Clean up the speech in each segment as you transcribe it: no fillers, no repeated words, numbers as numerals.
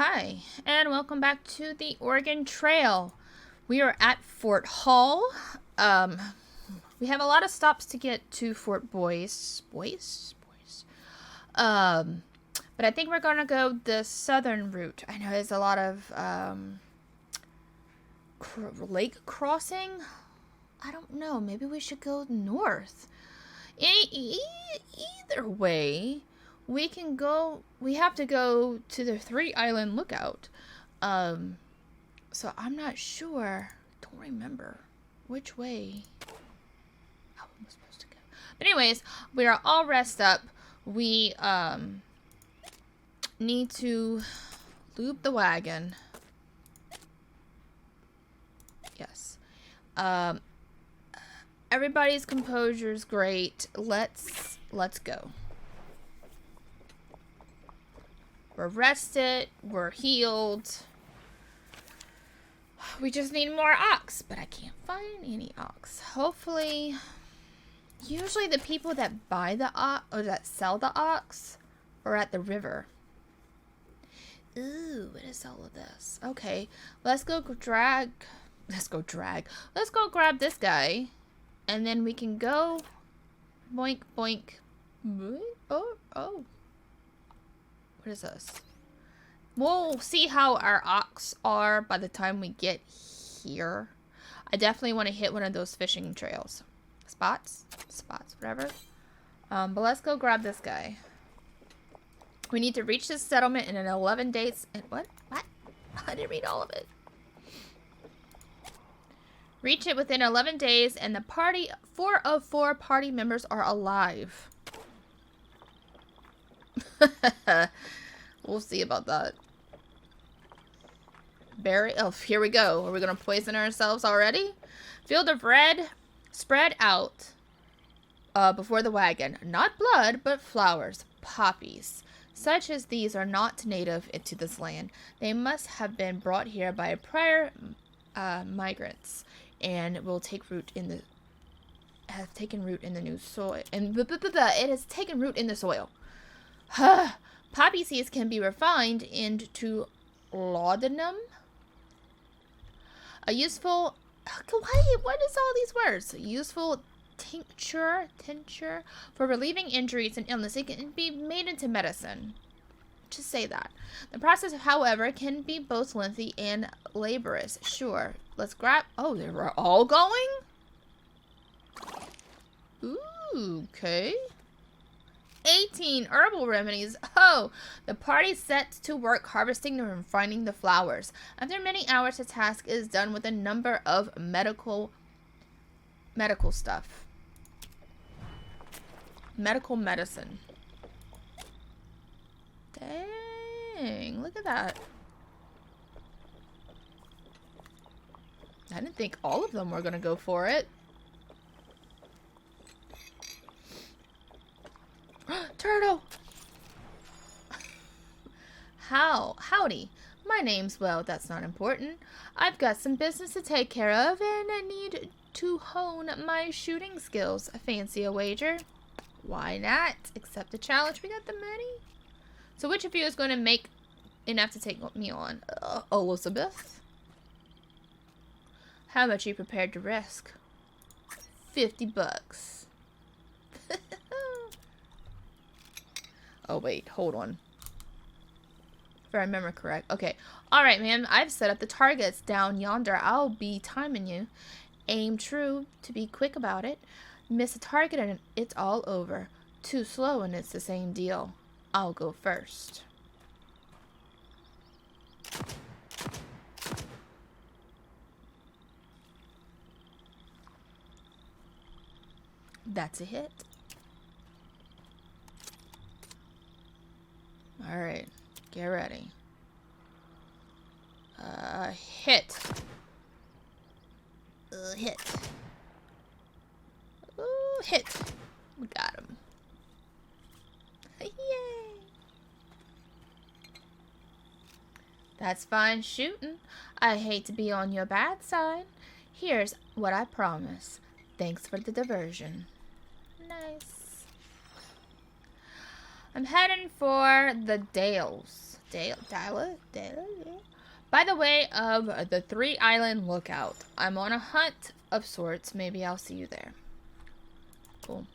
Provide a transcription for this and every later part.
Hi, and welcome back to the Oregon Trail. We are at Fort Hall. We have a lot of stops to get to Fort Boyce. But I think we're gonna go the southern route. I know there's a lot of lake crossing. I don't know. Maybe we should go north. Either way, we can go. We have to go to the 3-Island Lookout. So I'm not sure. Don't remember which way. How am I supposed to go? But anyways, we are all rest up. We need to loop the wagon. Yes. Everybody's composure is great. Let's go. We're rested. We're healed. We just need more ox, but I can't find any ox. Hopefully, usually the people that buy the ox or that sell the ox are at the river. Ooh, what is all of this? Okay, let's go grab this guy, and then we can go boink boink. Oh. What is this? We'll see how our ox are by the time we get here. I definitely want to hit one of those fishing trails. Spots, whatever. But let's go grab this guy. We need to reach this settlement in 11 days. And what? I didn't read all of it. Reach it within 11 days, and the party, 4 of 4 party members are alive. We'll see about that. Oh, here we go. Are we gonna poison ourselves already? Field of red spread out before the wagon. Not blood, but flowers, poppies. Such as these are not native to this land. They must have been brought here by prior migrants, and will take root in the have taken root in the new soil. And it has taken root in the soil. Poppy seeds can be refined into laudanum. A useful... What is all these words? A useful tincture for relieving injuries and illness. It can be made into medicine. Just say that. The process, however, can be both lengthy and laborious. Sure. Let's grab... Oh, they were all going? Ooh, okay. 18 herbal remedies. Oh, the party set to work harvesting and refining the flowers. After many hours, the task is done with a number of medical stuff. Medical medicine. Dang, look at that. I didn't think all of them were gonna go for it. Turtle! Howdy. My name's, well, that's not important. I've got some business to take care of, and I need to hone my shooting skills. Fancy a wager? Why not? Accept the challenge. We got the money. So which of you is going to make enough to take me on? Elizabeth? How much are you prepared to risk? $50. Oh, wait. Hold on. If I remember correct. Okay. Alright, man. I've set up the targets down yonder. I'll be timing you. Aim true to be quick about it. Miss a target and it's all over. Too slow and it's the same deal. I'll go first. That's a hit. Alright, get ready. Hit. Hit. Ooh, hit. We got him. Yay! That's fine shooting. I hate to be on your bad side. Here's what I promise. Thanks for the diversion. Nice. I'm heading for the Dales. By the way of the 3-island lookout, I'm on a hunt of sorts. Maybe I'll see you there. Cool.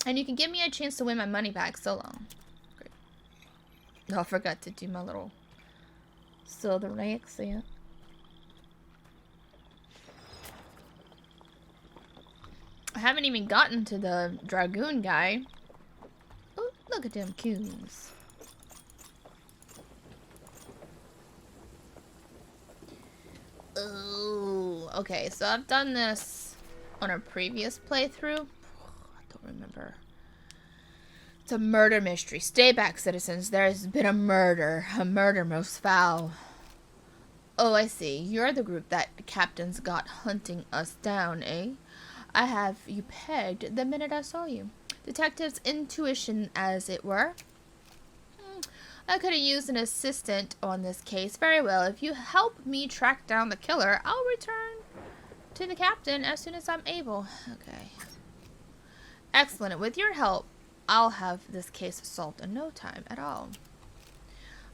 And you can give me a chance to win my money back. So long. Great. Oh, I forgot to do my little southern accent. I haven't even gotten to the dragoon guy. Oh, look at them coons. Oh, okay. So I've done this on a previous playthrough. I don't remember. It's a murder mystery. Stay back, citizens. There has been a murder. A murder most foul. Oh, I see. You're the group that the captains got hunting us down, eh? I have you pegged the minute I saw you. Detective's intuition, as it were. I could have used an assistant on this case. Very well. If you help me track down the killer, I'll return to the captain as soon as I'm able. Okay. Excellent. With your help, I'll have this case solved in no time at all.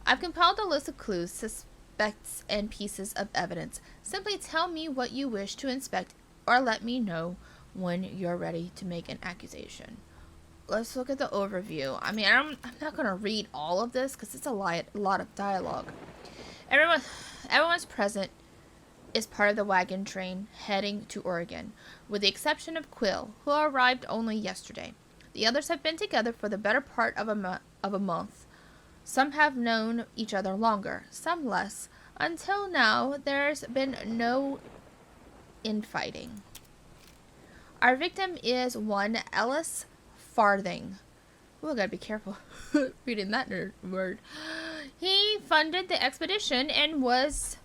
I've compiled a list of clues, suspects, and pieces of evidence. Simply tell me what you wish to inspect or let me know when you're ready to make an accusation. Let's look at the overview. I mean, I'm not going to read all of this because it's a lot of dialogue. Everyone's present is part of the wagon train heading to Oregon, with the exception of Quill, who arrived only yesterday. The others have been together for the better part of a month. Some have known each other longer, some less. Until now, there's been no infighting. Our victim is one Ellis Farthing. Oh, I gotta be careful reading that word. He funded the expedition and was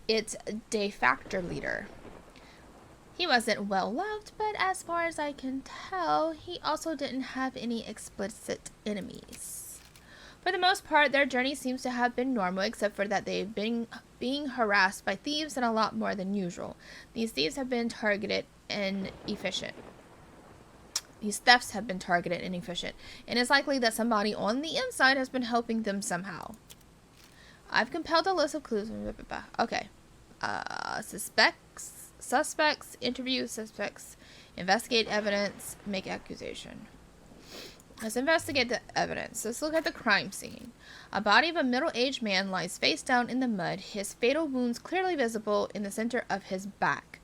its de facto leader. He wasn't well loved, but as far as I can tell, he also didn't have any explicit enemies. For the most part, their journey seems to have been normal, except for that they've been being harassed by thieves and a lot more than usual. These thieves have been targeted and efficient. These thefts have been targeted and efficient, and it's likely that somebody on the inside has been helping them somehow. I've compiled a list of clues. Okay. Suspects, interview suspects, investigate evidence, make accusation. Let's investigate the evidence. Let's look at the crime scene. A body of a middle-aged man lies face down in the mud, his fatal wounds clearly visible in the center of his back.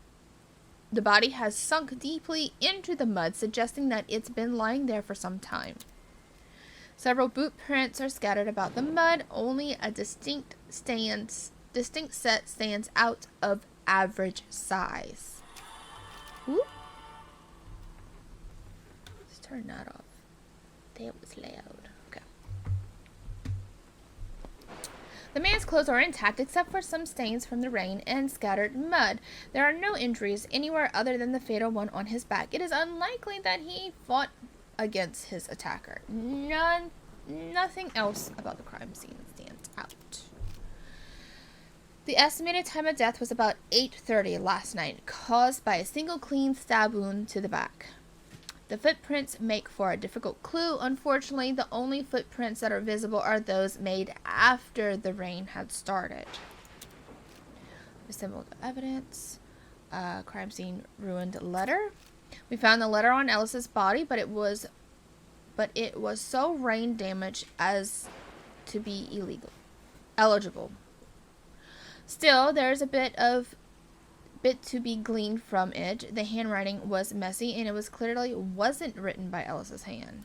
The body has sunk deeply into the mud, suggesting that it's been lying there for some time. Several boot prints are scattered about the mud. Only a distinct set stands out of average size. Ooh. Let's turn that off. That was loud. Okay. The man's clothes are intact except for some stains from the rain and scattered mud. There are no injuries anywhere other than the fatal one on his back. It is unlikely that he fought against his attacker. Nothing else about the crime scene stands out. The estimated time of death was about 8:30 last night, caused by a single clean stab wound to the back. The footprints make for a difficult clue. Unfortunately, the only footprints that are visible are those made after the rain had started. Assembled evidence. Crime scene ruined letter. We found the letter on Ellis's body, but it was so rain damaged as to be eligible. Still, there's a bit to be gleaned from it. The handwriting was messy, and it was clearly wasn't written by Ellis's hand.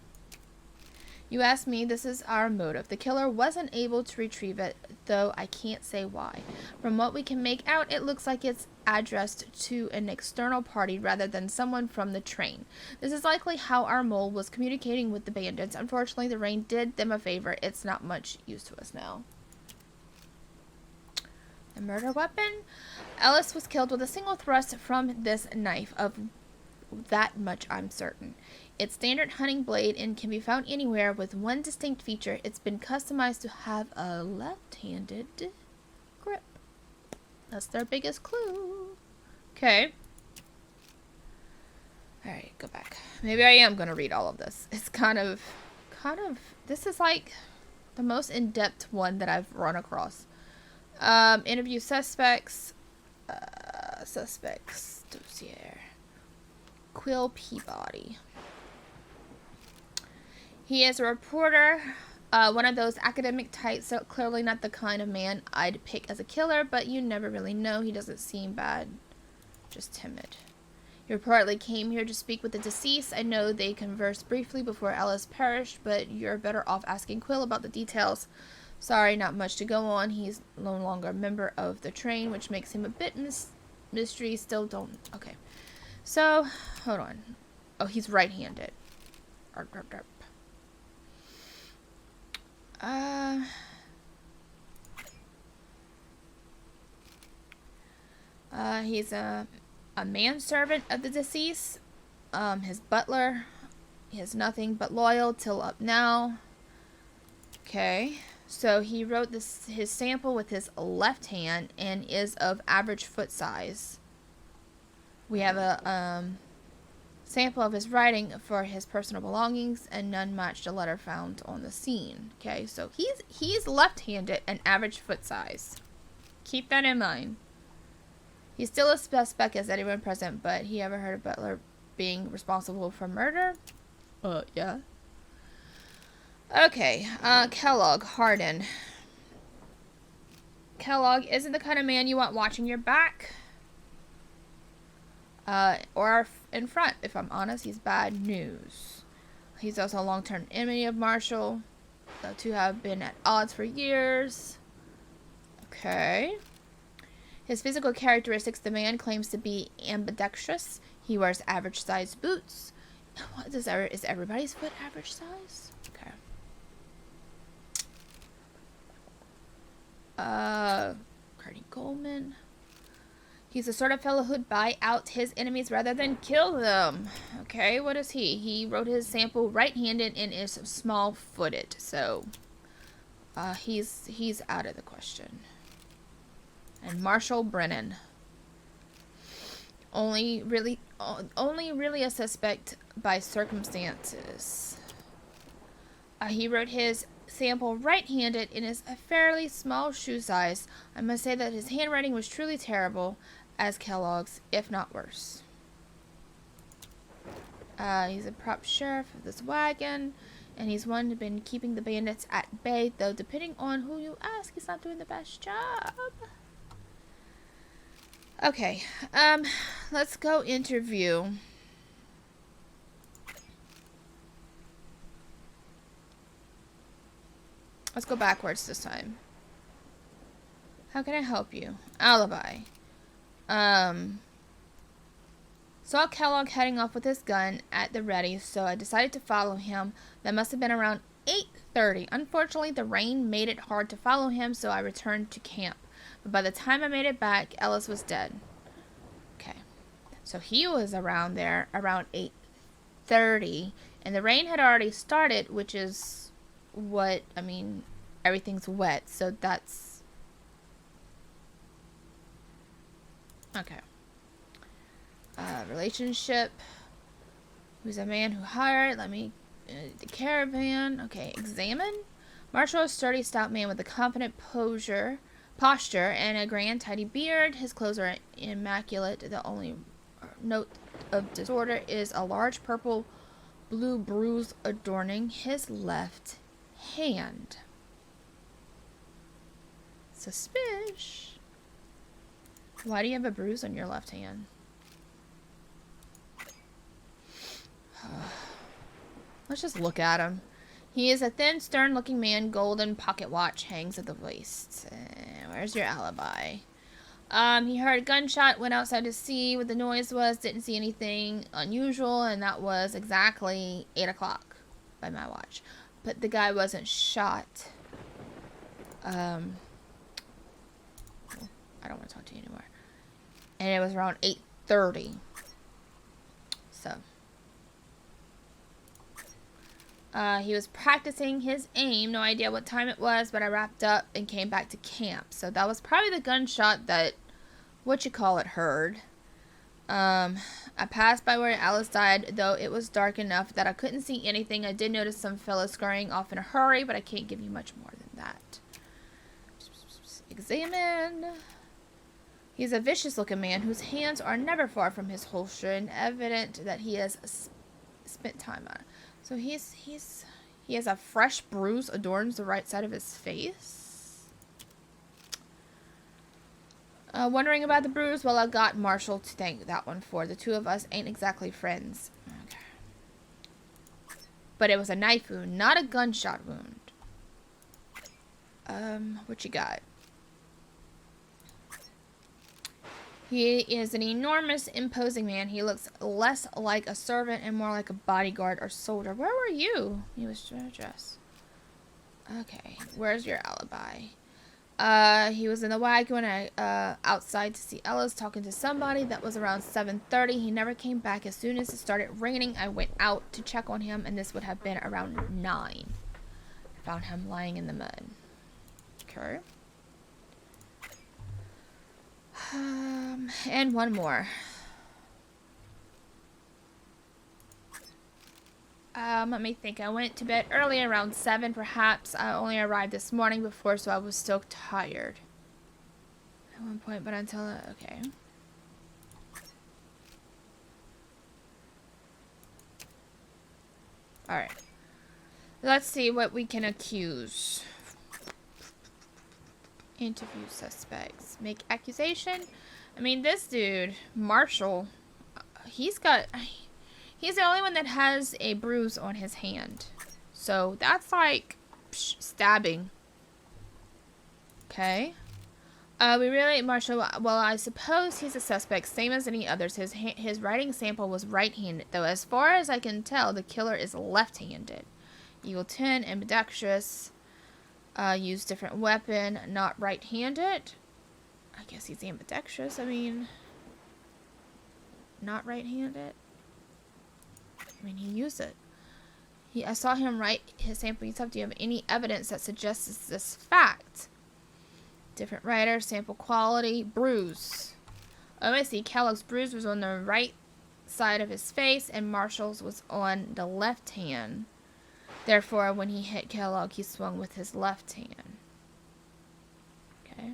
You ask me, this is our motive. The killer wasn't able to retrieve it, though I can't say why. From what we can make out, it looks like it's addressed to an external party rather than someone from the train. This is likely how our mole was communicating with the bandits. Unfortunately, the rain did them a favor. It's not much use to us now. The murder weapon? Ellis was killed with a single thrust from this knife. Of that much I'm certain. It's standard hunting blade and can be found anywhere with one distinct feature. It's been customized to have a left-handed grip. That's their biggest clue. Okay. Alright, go back. Maybe I am going to read all of this. It's kind of, this is like, The most in-depth one that I've run across. Interview suspects. Suspects. Dossier. Quill Peabody. He is a reporter. One of those academic types, so clearly not the kind of man I'd pick as a killer, but you never really know. He doesn't seem bad. Just timid. He reportedly came here to speak with the deceased. I know they conversed briefly before Ellis perished, but you're better off asking Quill about the details. Sorry, not much to go on. He's no longer a member of the train, which makes him a bit mystery. Still don't... Okay. So, hold on. Oh, he's right-handed. He's a manservant of the deceased. His butler. He has nothing but loyal till up now. Okay. So he wrote his sample with his left hand and is of average foot size. We have a sample of his writing for his personal belongings, and none matched a letter found on the scene. Okay, so he's left-handed and average foot size. Keep that in mind. He's still a suspect as anyone present, but he ever heard of Butler being responsible for murder? Yeah. Okay, Kellogg, Hardin. Kellogg isn't the kind of man you want watching your back. Or in front, if I'm honest. He's bad news. He's also a long-term enemy of Marshall. The two have been at odds for years. Okay. His physical characteristics: the man claims to be ambidextrous. He wears average-sized boots. Is everybody's foot average size? Okay. Cardi Goldman. He's the sort of fellow who'd buy out his enemies rather than kill them. Okay, what is he? He wrote his sample right-handed and is small-footed. So, he's out of the question. And Marshall Brennan. Only really a suspect by circumstances. He wrote his sample right-handed and is a fairly small shoe size. I must say that his handwriting was truly terrible, as Kellogg's, if not worse. He's a prop sheriff of this wagon, and he's one who's been keeping the bandits at bay, though depending on who you ask, he's not doing the best job. Okay, let's go interview. Let's go backwards this time. How can I help you? Alibi. Saw Kellogg heading off with his gun at the ready, so I decided to follow him. That must have been around 8:30. Unfortunately, the rain made it hard to follow him, so I returned to camp. But by the time I made it back, Ellis was dead. Okay. So he was around there around 8:30, and the rain had already started, which is what, I mean, everything's wet, so that's... Okay. Relationship. Who's a man who hired? The caravan. Okay, examine. Marshall, a sturdy, stout man with a confident posture and a grand, tidy beard. His clothes are immaculate. The only note of disorder is a large purple-blue bruise adorning his left hand. Suspicious. Why do you have a bruise on your left hand? Let's just look at him. He is a thin, stern-looking man. Golden pocket watch hangs at the waist. Where's your alibi? He heard a gunshot, went outside to see what the noise was, didn't see anything unusual, and that was exactly 8 o'clock by my watch. But the guy wasn't shot. I don't want to talk to you anymore. And it was around 8:30. So. He was practicing his aim. No idea what time it was, but I wrapped up and came back to camp. So that was probably the gunshot that, heard. I passed by where Alice died, though it was dark enough that I couldn't see anything. I did notice some fellows scurrying off in a hurry, but I can't give you much more than that. Examine. He's a vicious-looking man whose hands are never far from his holster, and evident that he has spent time on it. So he has a fresh bruise adorns the right side of his face. Wondering about the bruise? Well, I got Marshall to thank that one for. The two of us ain't exactly friends. Okay. But it was a knife wound, not a gunshot wound. What you got? He is an enormous, imposing man. He looks less like a servant and more like a bodyguard or soldier. Where were you? He was dressed. Okay, where's your alibi? He was in the wagon when I, outside to see Ellis talking to somebody. That was around 7:30. He never came back. As soon as it started raining, I went out to check on him, and this would have been around 9. I found him lying in the mud. Okay. And one more. Let me think. I went to bed early, around 7, perhaps. I only arrived this morning before, so I was still tired. At one point, but until... okay. Alright. Let's see what we can accuse. Interview suspects. Make accusation. I mean, this dude, Marshall, he's the only one that has a bruise on his hand. So that's like stabbing. Okay. Marshall, well, I suppose he's a suspect, same as any others. His writing sample was right-handed, though as far as I can tell, the killer is left-handed. Eagle 10, ambidextrous. Use different weapon, not right-handed. I guess he's ambidextrous. I mean, not right-handed. I mean, he used it. I saw him write his sample himself. Do you have any evidence that suggests this fact? Different writer, sample quality, bruise. Oh, I see. Kellogg's bruise was on the right side of his face, and Marshall's was on the left hand. Therefore, when he hit Kellogg, he swung with his left hand. Okay.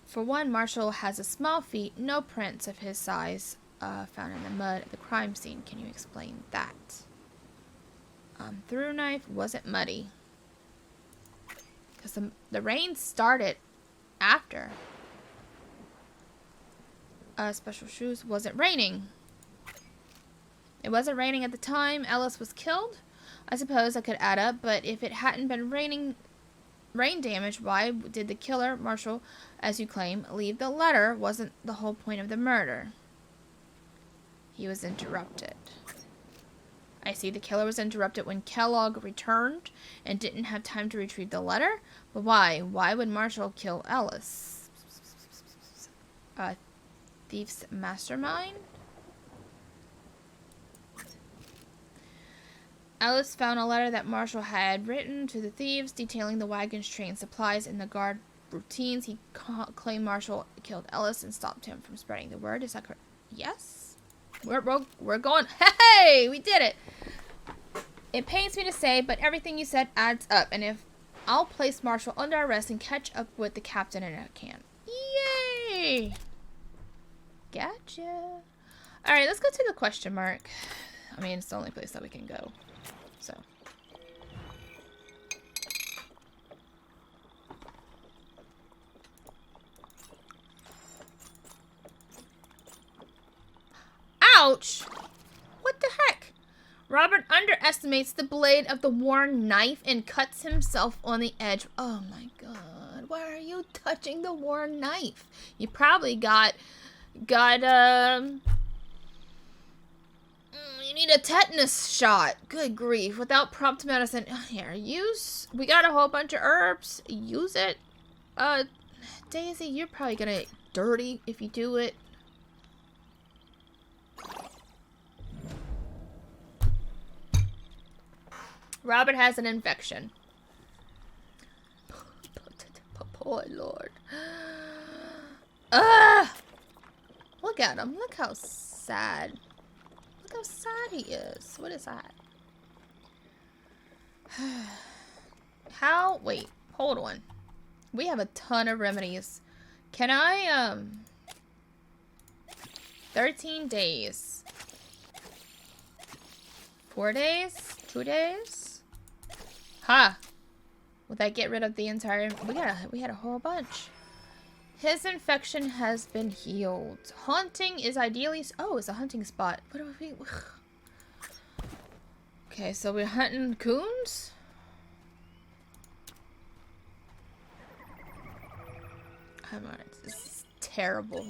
For one, Marshall has a small feet, no prints of his size found in the mud at the crime scene. Can you explain that? Through knife wasn't muddy. Because the rain started after. Special shoes wasn't raining. It wasn't raining at the time Ellis was killed. I suppose I could add up, but if it hadn't been rain damage, why did the killer, Marshall, as you claim, leave the letter? Wasn't the whole point of the murder? He was interrupted. I see the killer was interrupted when Kellogg returned and didn't have time to retrieve the letter. But why? Why would Marshall kill Ellis? Thief's mastermind? Ellis found a letter that Marshall had written to the thieves detailing the wagon's train supplies and the guard routines. He claimed Marshall killed Ellis and stopped him from spreading the word. Is that correct? Yes. We're going. Hey, we did it. It pains me to say, but everything you said adds up. And if I'll place Marshall under arrest and catch up with the captain in a can. Yay! Gotcha. All right, let's go to the question mark. I mean, it's the only place that we can go. So. Ouch! What the heck? Robert underestimates the blade of the worn knife and cuts himself on the edge. Oh my god. Why are you touching the worn knife? You probably got you need a tetanus shot. Good grief. Without prompt medicine. Here, we got a whole bunch of herbs. Use it. Daisy, you're probably gonna get dirty if you do it. Robert has an infection. Poor Lord. look at him. Look how sad. Look how sad he is. What is that? How? Wait. Hold on. We have a ton of remedies. Can I, 13 days. 4 days? 2 days? Ha! Will that get rid of the entire... We had a whole bunch. His infection has been healed. Haunting is ideally... Oh, it's a hunting spot. What do we... Okay, so we're hunting coons? Come on, this is terrible.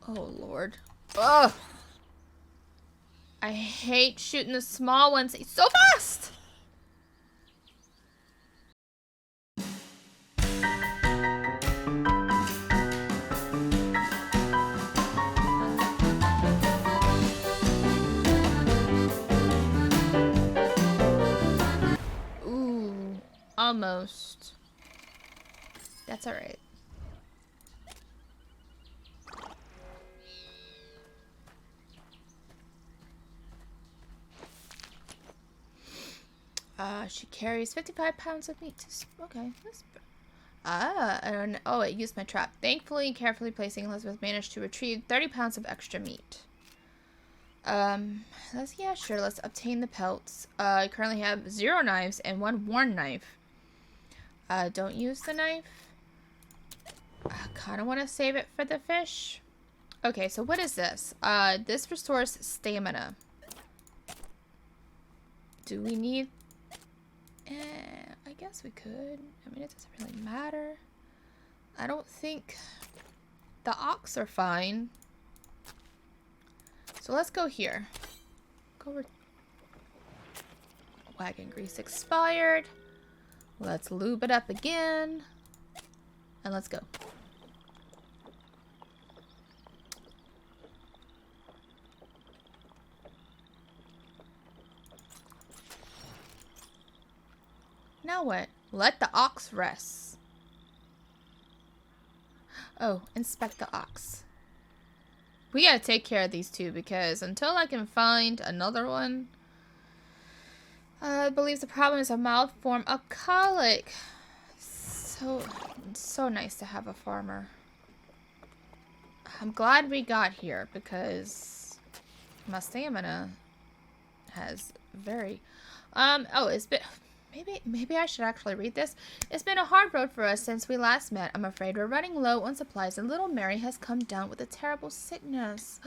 Oh, Lord. Ugh! I hate shooting the small ones. He's so fast! Ooh, almost. That's alright. She carries 55 pounds of meat. Okay, that's... and oh, it used my trap. Thankfully, carefully placing, Elizabeth managed to retrieve 30 pounds of extra meat. Yeah, sure, let's obtain the pelts. I currently have 0 knives and 1 worn knife. Don't use the knife. I kind of want to save it for the fish. Okay, so what is this? This restores stamina. Do we need... I guess we could. I mean, it doesn't really matter. I don't think... The ox are fine. So let's go here. Go over... Wagon grease expired. Let's lube it up again. And let's go. Now what? Let the ox rest. Oh, inspect the ox. We gotta take care of these two because until I can find another one, I believe the problem is a mild form of colic. So nice to have a farmer. I'm glad we got here because my stamina has very... Oh, it's been... Maybe I should actually read this. It's been a hard road for us since we last met. I'm afraid we're running low on supplies and little Mary has come down with a terrible sickness.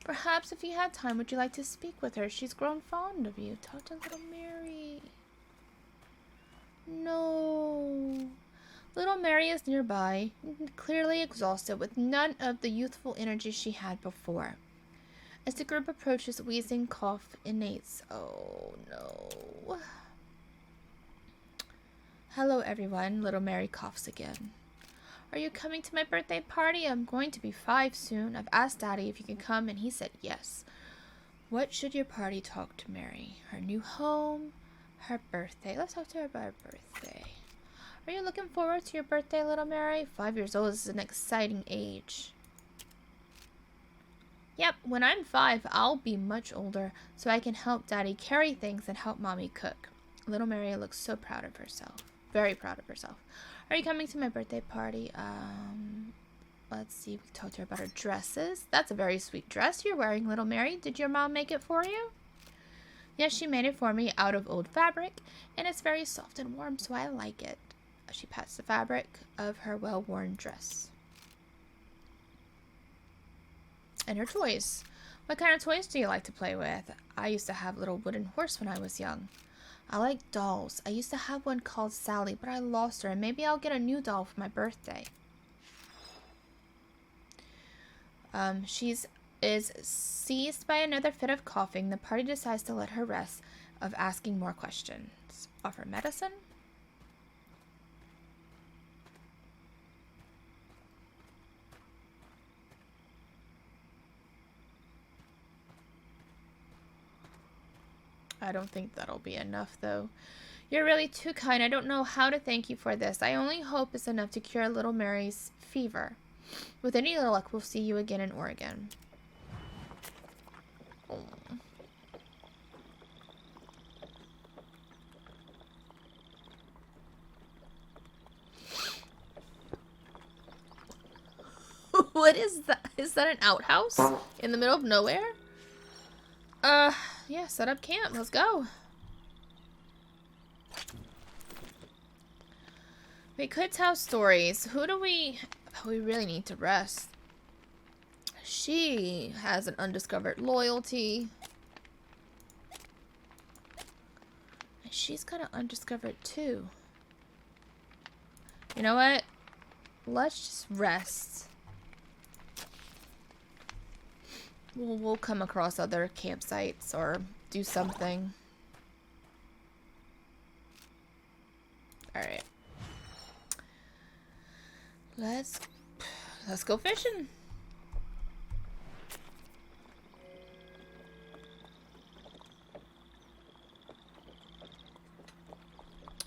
Perhaps if you had time, would you like to speak with her? She's grown fond of you. Talk to little Mary. No. Little Mary is nearby, clearly exhausted with none of the youthful energy she had before. As the group approaches, wheezing cough innates. Oh no. Hello everyone, little Mary coughs again. Are you coming to my birthday party? I'm going to be 5 soon. I've asked Daddy if you can come and he said yes. What should your party talk to Mary? Her new home? Her birthday? Let's talk to her about her birthday. Are you looking forward to your birthday, little Mary? 5 years old is an exciting age. Yep, when I'm 5, I'll be much older so I can help Daddy carry things and help Mommy cook. Little Mary looks so proud of herself. Very proud of herself. Are you coming to my birthday party? Let's see. We talked to her about her dresses. That's a very sweet dress you're wearing, little Mary. Did your mom make it for you? Yes, she made it for me out of old fabric, and it's very soft and warm, so I like it. She pats the fabric of her well-worn dress. And her toys. What kind of toys do you like to play with? I used to have a little wooden horse when I was young. I like dolls. I used to have one called Sally, but I lost her, and maybe I'll get a new doll for my birthday. She's seized by another fit of coughing. The party decides to let her rest of asking more questions. Offer medicine? I don't think that'll be enough, though. You're really too kind. I don't know how to thank you for this. I only hope it's enough to cure little Mary's fever. With any luck, we'll see you again in Oregon. Oh. What is that? Is that an outhouse in the middle of nowhere? Yeah, set up camp. Let's go. We could tell stories. Who do we... Oh, we really need to rest. She has an undiscovered loyalty. And she's kind of undiscovered too. You know what? Let's just rest. We'll come across other campsites or do something. Alright. Let's go fishing.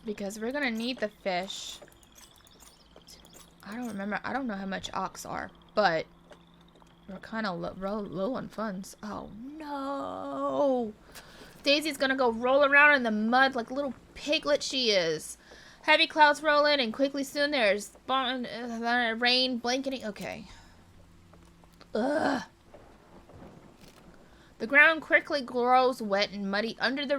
Because we're gonna need the fish. I don't remember. I don't know how much ox are, but we're kind of low on funds. Oh no! Daisy's gonna go roll around in the mud like a little piglet she is. Heavy clouds roll in, and quickly soon there's rain blanketing. Okay. Ugh. The ground quickly grows wet and muddy under the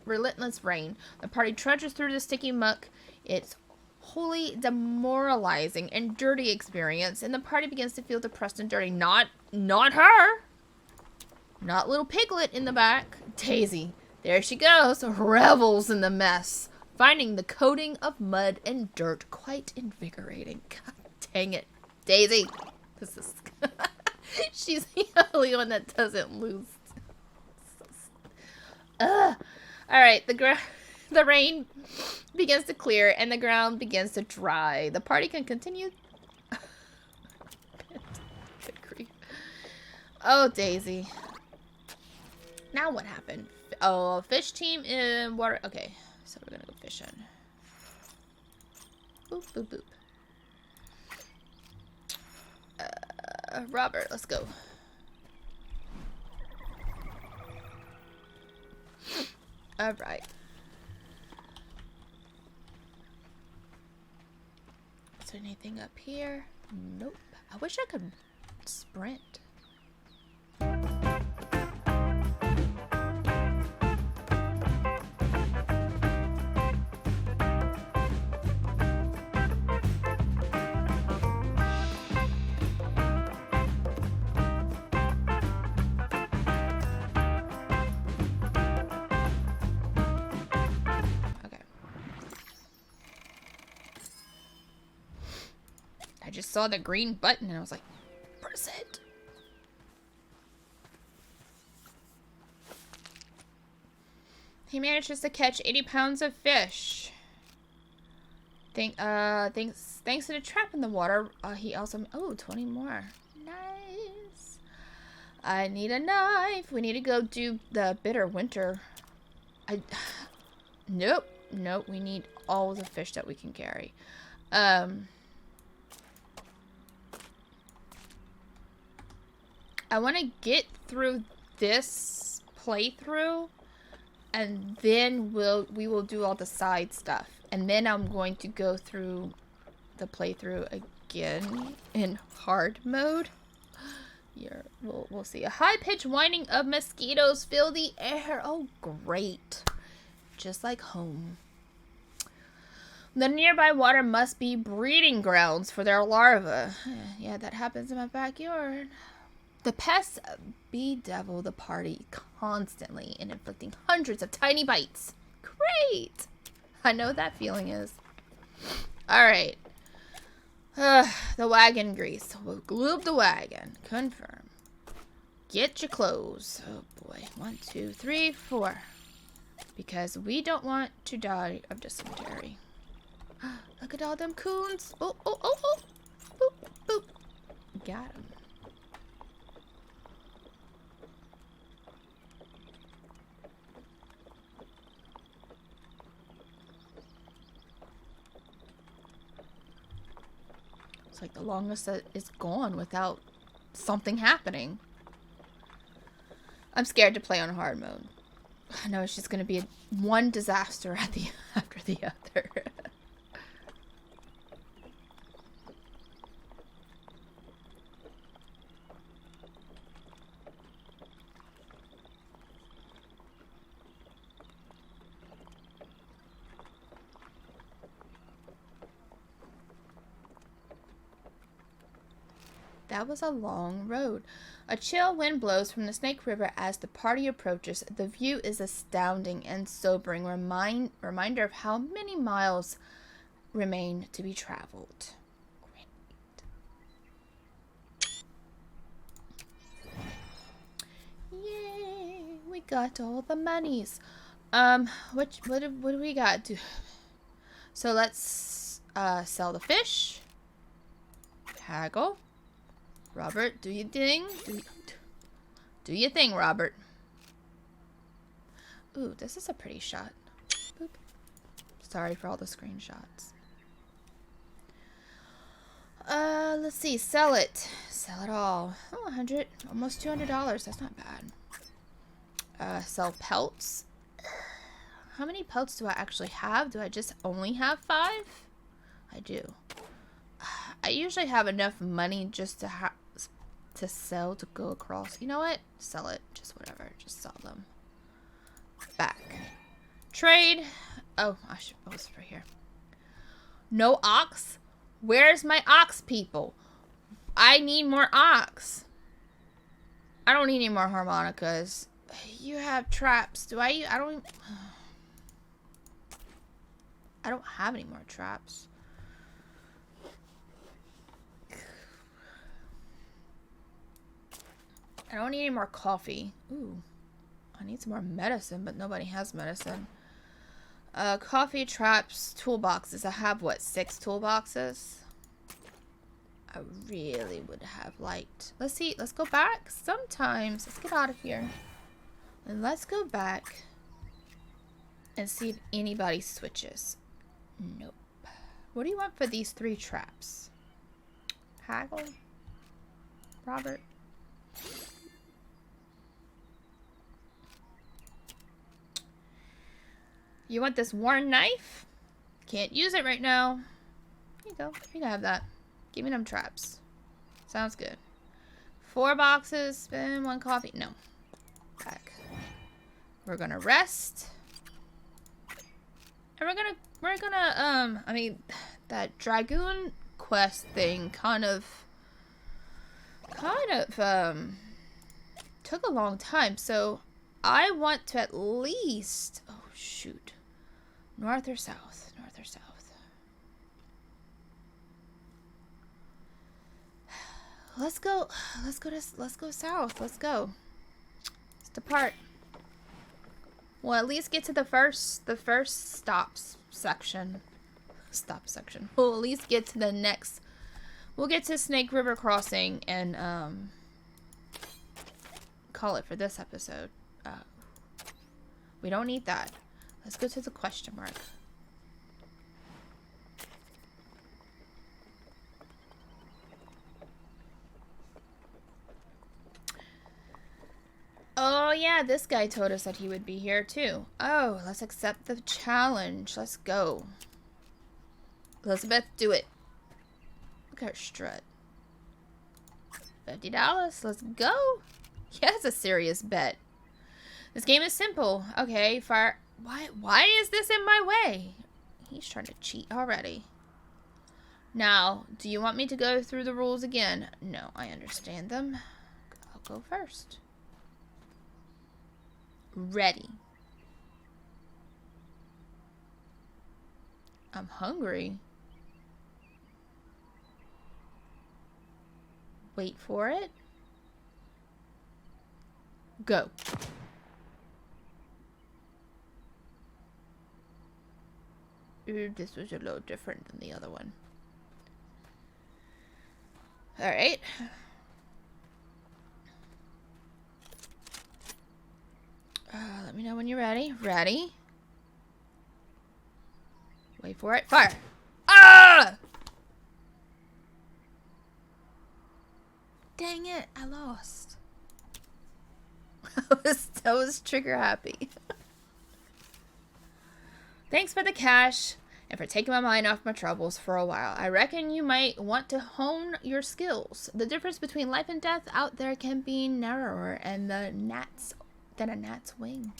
relentless rain. The party trudges through the sticky muck. It's wholly demoralizing and dirty experience, and the party begins to feel depressed and dirty. Not her. Not little piglet in the back. Daisy. There she goes. Revels in the mess, finding the coating of mud and dirt quite invigorating. God dang it. Daisy. This is... She's the only one that doesn't lose. Alright, the rain begins to clear and the ground begins to dry. The party can continue. Good grief. Oh, Daisy. Now what happened? Oh, fish team in water. Okay, so we're gonna go fishing. Boop, boop, boop. Robert, let's go. Alright. Is there anything up here? Nope. I wish I could sprint. Just saw the green button and I was like, press it. He manages to catch 80 pounds of fish. Thanks to the trap in the water, he also... Oh, 20 more. Nice. I need a knife. We need to go do the bitter winter. Nope. Nope. We need all the fish that we can carry. I want to get through this playthrough, and then we will do all the side stuff, and then I'm going to go through the playthrough again in hard mode. We'll see. A high-pitched whining of mosquitoes fill the air. Oh, great! Just like home. The nearby water must be breeding grounds for their larvae. Yeah, that happens in my backyard. The pests bedevil the party constantly and inflicting hundreds of tiny bites. Great! I know what that feeling is. Alright. The wagon grease. We'll glue the wagon. Confirm. Get your clothes. Oh boy. 1, 2, 3, 4. Because we don't want to die of dysentery. Look at all them coons. Oh, oh, oh, oh. Boop, boop. Got them. It's like the longest that it's gone without something happening. I'm scared to play on hard mode. I know it's just going to be one disaster after the other. That was a long road. A chill wind blows from the Snake River as the party approaches. The view is astounding and sobering reminder of how many miles remain to be traveled. Great. Yay! We got all the monies. What do we got? So let's sell the fish. Haggle. Robert, do your thing. Do your thing, Robert. Ooh, this is a pretty shot. Boop. Sorry for all the screenshots. Let's see. Sell it. Sell it all. Oh, 100. Almost $200. That's not bad. Sell pelts. How many pelts do I actually have? Do I just only have 5? I do. I usually have enough money just to sell to go across. You know what? Sell it. Just whatever. Just sell them. Back. Trade. Oh, I was right here. No ox? Where's my ox, people? I need more ox. I don't need any more harmonicas. You have traps. Do I? I don't have any more traps. I don't need any more coffee. Ooh. I need some more medicine, but nobody has medicine. Coffee, traps, toolboxes. I have, what, 6 toolboxes? I really would have liked... Let's see. Let's go back. Sometimes... Let's get out of here. And let's go back and see if anybody switches. Nope. What do you want for these 3 traps? Haggle? Robert? You want this worn knife? Can't use it right now. Here you go. You can have that. Give me them traps. Sounds good. 4 boxes. Spin 1 coffee. No. Back. We're gonna rest. And we're gonna, I mean, that Dragoon quest thing kind of, took a long time. So I want to at least, oh shoot. North or south? North or south? Let's go south. Let's go. Let's depart. We'll at least get to the first stops section. Stop section. We'll at least get to the next. We'll get to Snake River Crossing and call it for this episode. We don't need that. Let's go to the question mark. Oh yeah, this guy told us that he would be here too. Oh, let's accept the challenge. Let's go. Elizabeth, do it. Look at her strut. $50. Let's go. Yeah, that's a serious bet. This game is simple. Okay, fire. Why is this in my way? He's trying to cheat already. Now, do you want me to go through the rules again? No, I understand them. I'll go first. Ready. I'm hungry. Wait for it. Go. This was a little different than the other one. Alright. Let me know when you're ready. Ready. Wait for it. Fire. Ah! Dang it, I lost. I was trigger happy. Thanks for the cash and for taking my mind off my troubles for a while. I reckon you might want to hone your skills. The difference between life and death out there can be narrower than a gnat's wing.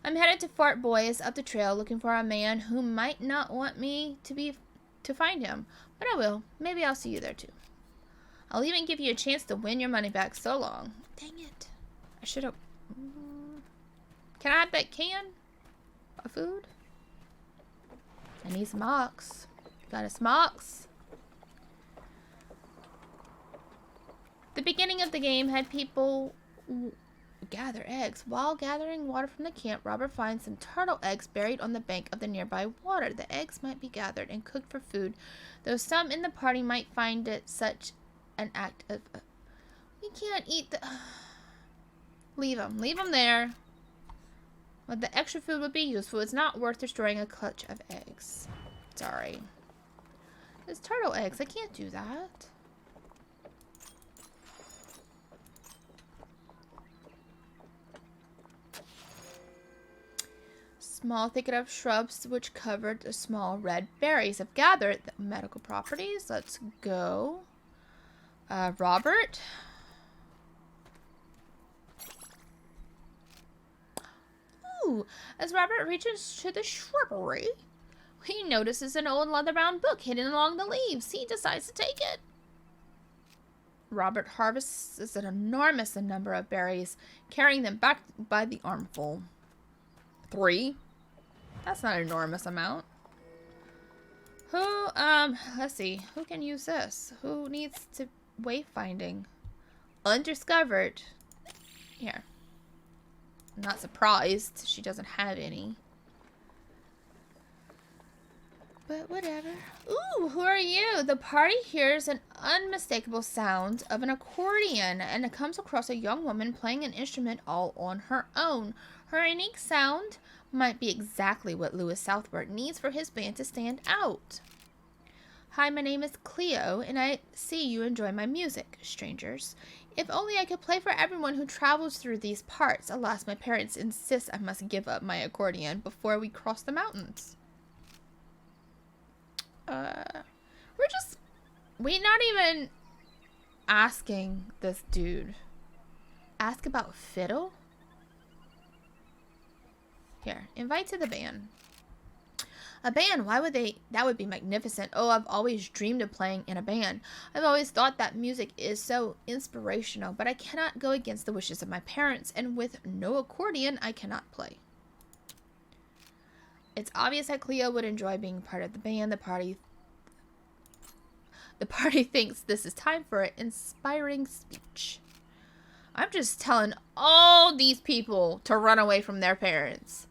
I'm headed to Fort Boys up the trail looking for a man who might not want me to find him, but I will. Maybe I'll see you there too. I'll even give you a chance to win your money back. So long. Dang it. I should have... Can I have that can of food? I need some ox. Got a smocks. The beginning of the game had people gather eggs. While gathering water from the camp, Robert finds some turtle eggs buried on the bank of the nearby water. The eggs might be gathered and cooked for food, though some in the party might find it such an act of... we can't eat the... Leave them there. But the extra food would be useful. It's not worth destroying a clutch of eggs. Sorry. It's turtle eggs. I can't do that. Small thicket of shrubs which covered the small red berries have gathered the medical properties. Let's go. Robert. Ooh, as Robert reaches to the shrubbery, he notices an old leather-bound book hidden along the leaves. He decides to take it. Robert harvests an enormous number of berries, carrying them back by the armful. 3? That's not an enormous amount. Let's see. Who can use this? Who needs to wayfinding? Undiscovered. Here. I'm not surprised she doesn't have any. But whatever. Ooh, who are you? The party hears an unmistakable sound of an accordion and it comes across a young woman playing an instrument all on her own. Her unique sound might be exactly what Lewis Southworth needs for his band to stand out. Hi, my name is Cleo, and I see you enjoy my music, strangers. If only I could play for everyone who travels through these parts. Alas, my parents insist I must give up my accordion before we cross the mountains. We're not even asking this dude. Ask about fiddle? Here, invite to the band. A band? Why would they? That would be magnificent. Oh, I've always dreamed of playing in a band. I've always thought that music is so inspirational, but I cannot go against the wishes of my parents, and with no accordion, I cannot play. It's obvious that Cleo would enjoy being part of the band. The party thinks this is time for an inspiring speech. I'm just telling all these people to run away from their parents.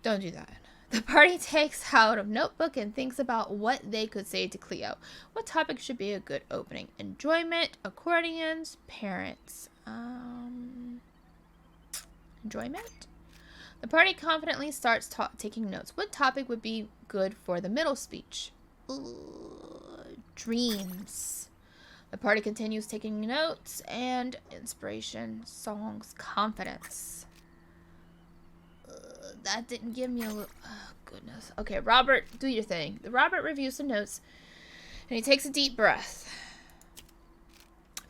Don't do that. The party takes out a notebook and thinks about what they could say to Cleo. What topic should be a good opening? Enjoyment, accordions, parents. Enjoyment? The party confidently starts taking notes. What topic would be good for the middle speech? Dreams. The party continues taking notes and inspiration, songs, confidence. That didn't give me a little... Oh, goodness. Okay, Robert, do your thing. Robert reviews the notes, and he takes a deep breath.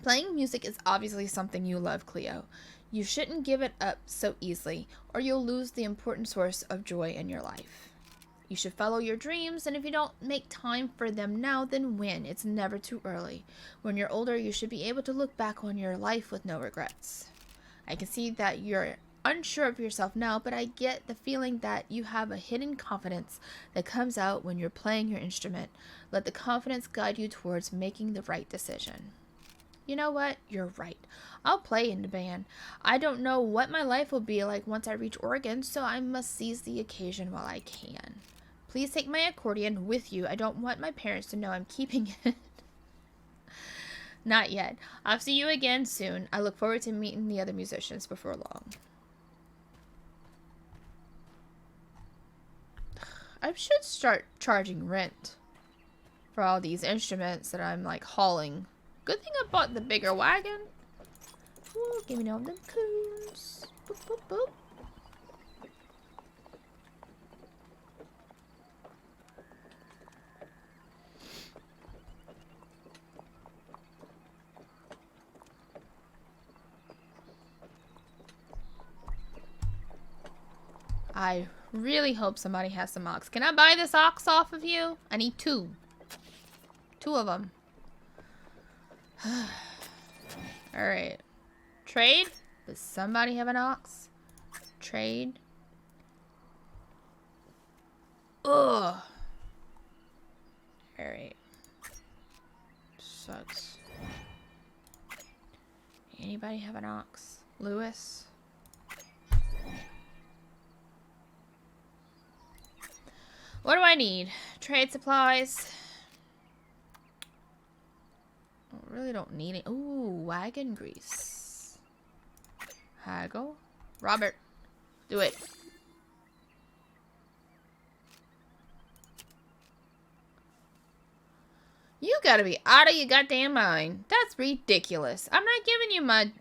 Playing music is obviously something you love, Cleo. You shouldn't give it up so easily, or you'll lose the important source of joy in your life. You should follow your dreams, and if you don't make time for them now, then when? It's never too early. When you're older, you should be able to look back on your life with no regrets. I can see that you're unsure of yourself now, but I get the feeling that you have a hidden confidence that comes out when you're playing your instrument. Let the confidence guide you towards making the right decision. You know what? You're right. I'll play in the band. I don't know what my life will be like once I reach Oregon, so I must seize the occasion while I can. Please take my accordion with you. I don't want my parents to know I'm keeping it. Not yet. I'll see you again soon. I look forward to meeting the other musicians before long. I should start charging rent for all these instruments that I'm like hauling Good thing I bought the bigger wagon. Ooh, give me all them coons. Boop, boop, boop. I really hope somebody has some ox. Can I buy this ox off of you? I need 2. 2 of them. Alright. Trade? Does somebody have an ox? Trade. Ugh. Alright. Sucks. Anybody have an ox? Lewis? What do I need? Trade supplies. I really don't need it. Ooh, wagon grease. Haggle. Robert, do it. You gotta be out of your goddamn mind. That's ridiculous. I'm not giving you my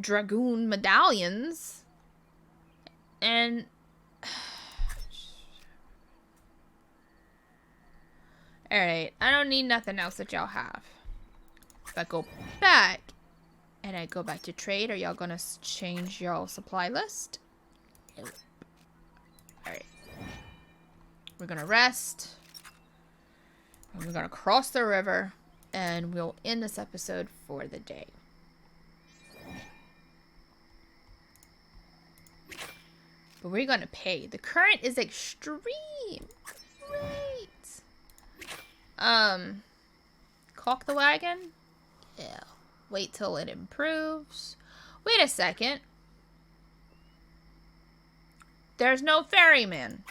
dragoon medallions. And... Alright, I don't need nothing else that y'all have. If I go back, and I go back to trade, are y'all gonna change y'all supply list? Nope. Alright. We're gonna rest. And we're gonna cross the river, and we'll end this episode for the day. But we're gonna pay. The current is extreme. Great. Caulk the wagon? Yeah. Wait till it improves. Wait a second. There's no ferryman.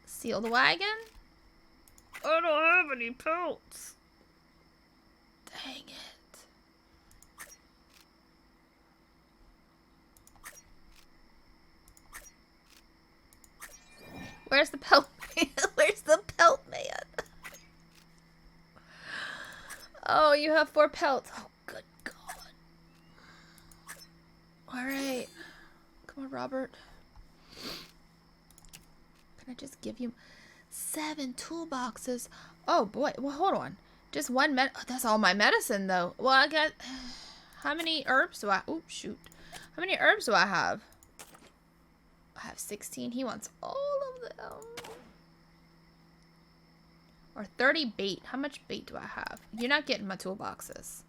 Seal the wagon? I don't have any pelts. Dang it. Where's the pelt man? Where's the pelt man? Oh, you have 4 pelts. Oh, good God. Alright. Come on, Robert. Can I just give you 7 toolboxes? Oh, boy. Well, hold on. Just 1 med... Oh, that's all my medicine, though. Well, I got... How many herbs do I... Oh, shoot. How many herbs do I have? I have 16. He wants all of them. Or 30 bait. How much bait do I have? You're not getting my toolboxes.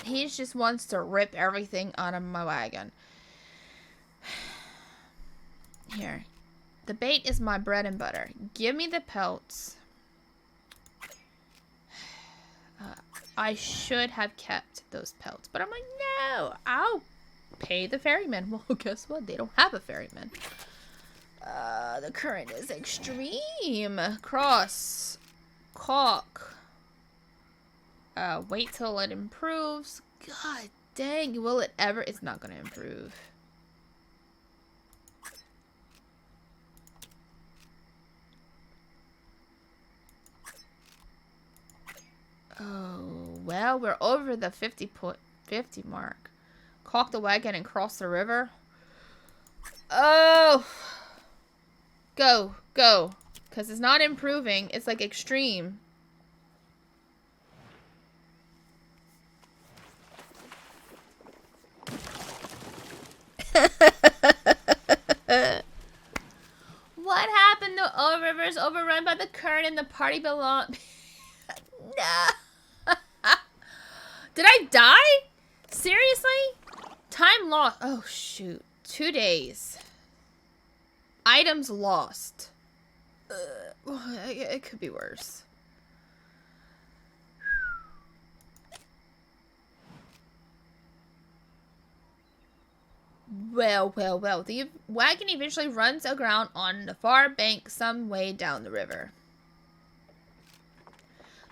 He just wants to rip everything out of my wagon. Here. The bait is my bread and butter. Give me the pelts. I should have kept those pelts. But I'm like, no. I'll pay the ferryman. Well, guess what? They don't have a ferryman. The current is extreme. Cross. Caulk. Wait till it improves. God dang. Will it ever? It's not going to improve. Oh, well, we're over the 50 mark. Caulk the wagon and cross the river. Oh! Go, go. Because it's not improving. It's like extreme. What happened to all rivers overrun by the current and the party belong? No. Did I die? Seriously? Time lost. Oh, shoot. 2 days. Items lost. It could be worse. Well, well, well. The wagon eventually runs aground on the far bank some way down the river.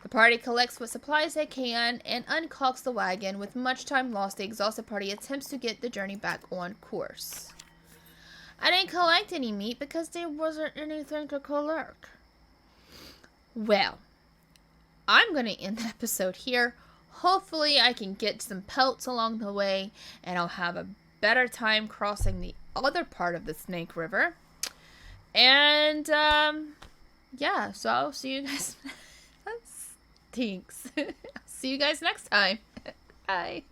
The party collects what supplies they can and uncaulks the wagon. With much time lost, the exhausted party attempts to get the journey back on course. I didn't collect any meat because there wasn't anything to collect. Well, I'm going to end the episode here. Hopefully I can get some pelts along the way, and I'll have a better time crossing the other part of the Snake River. And, yeah, so I'll see you guys. That stinks. See you guys next time. Bye.